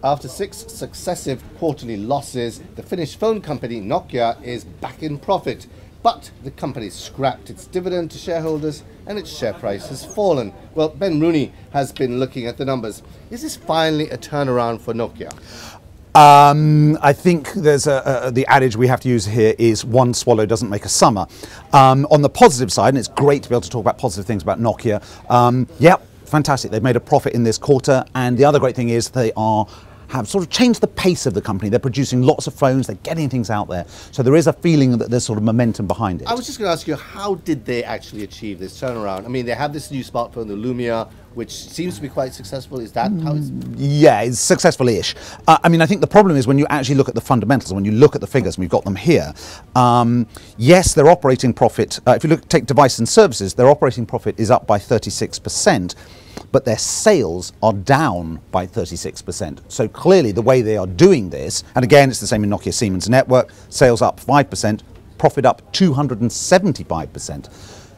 After 6 successive quarterly losses, the Finnish phone company Nokia is back in profit. But the company scrapped its dividend to shareholders and its share price has fallen. Well, Ben Rooney has been looking at the numbers. Is this finally a turnaround for Nokia? I think there's the adage we have to use here is one swallow doesn't make a summer. On the positive side, and it's great to be able to talk about positive things about Nokia, yeah, fantastic. They've made a profit in this quarter, and the other great thing is they have sort of changed the pace of the company. They're producing lots of phones, they're getting things out there. So there is a feeling that there's sort of momentum behind it. I was just going to ask you, how did they actually achieve this turnaround? I mean, they have this new smartphone, the Lumia, which seems to be quite successful. Is that how it's... Yeah, it's successful-ish. I mean, I think the problem is when you actually look at the fundamentals, when you look at the figures, and we've got them here, yes, their operating profit, if you take device and services, their operating profit is up by 36%. But their sales are down by 36%. So clearly the way they are doing this, and again it's the same in Nokia Siemens network, sales up 5%, profit up 275%.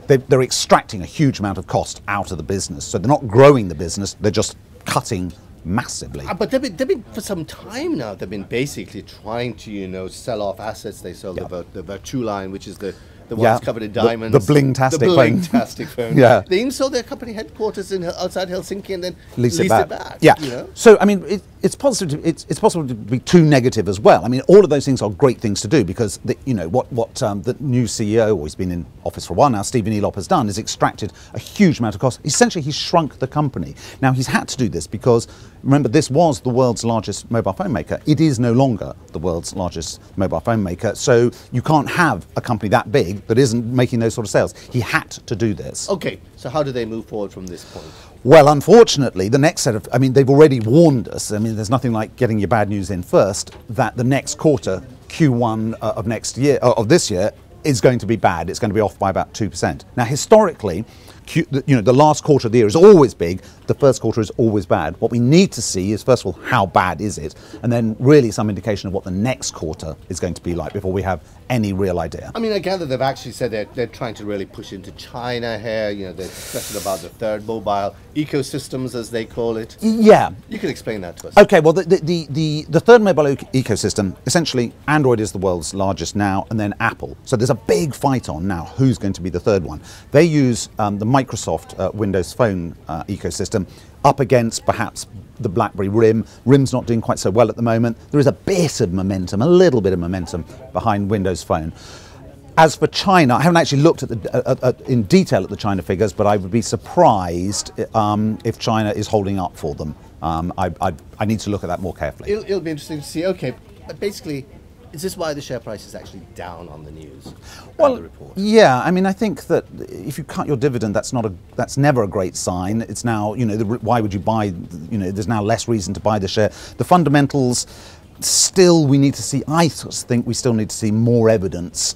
They're extracting a huge amount of cost out of the business. So they're not growing the business, they're just cutting massively. But they've been for some time now, they've been basically trying to, sell off assets. They sold the Virtu line, which is the ones covered in diamonds. The bling-tastic phone. The bling-tastic phone. Yeah. They even sold their company headquarters outside Helsinki and then leased it back. Yeah. So, I mean, it's possible to be too negative as well. I mean, all of those things are great things to do because, the new CEO, or he's been in office for a while now, Stephen Elop, has done is extracted a huge amount of cost. Essentially, he's shrunk the company. Now, he's had to do this because, remember, this was the world's largest mobile phone maker. It is no longer the world's largest mobile phone maker. So you can't have a company that big that isn't making those sort of sales. He had to do this. Okay, so how do they move forward from this point? Well, unfortunately, the next set of, they've already warned us. I mean, there's nothing like getting your bad news in first, that the next quarter, Q1 of this year, is going to be bad. It's going to be off by about 2%. Now, historically, the last quarter of the year is always big. The first quarter is always bad. What we need to see is, first of all, how bad is it? And then really some indication of what the next quarter is going to be like before we have any real idea. I mean, I gather they've actually said they're trying to really push into China here. They're stressing about the third mobile ecosystems, as they call it. Yeah. You can explain that to us. Okay, well, the third mobile ecosystem, essentially, Android is the world's largest now, and then Apple. So there's a big fight on now who's going to be the third one. They use the Microsoft Windows Phone ecosystem up against perhaps the BlackBerry RIM. RIM's not doing quite so well at the moment. There is a bit of momentum, a little bit of momentum behind Windows Phone. As for China, I haven't actually looked at in detail at the China figures, but I would be surprised if China is holding up for them. I need to look at that more carefully. It'll be interesting to see. Okay, but basically, is this why the share price is actually down on the news? Well, the report? Yeah. I mean, I think that if you cut your dividend, that's never a great sign. It's now, why would you buy? There's now less reason to buy the share. The fundamentals. Still, we need to see. I think we still need to see more evidence.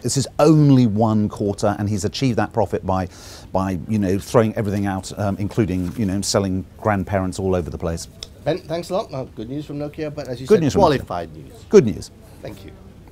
This is only one quarter, and he's achieved that profit by throwing everything out, including selling grandparents all over the place. Ben, thanks a lot. Well, good news from Nokia, but as you said, qualified news. Good news. Thank you.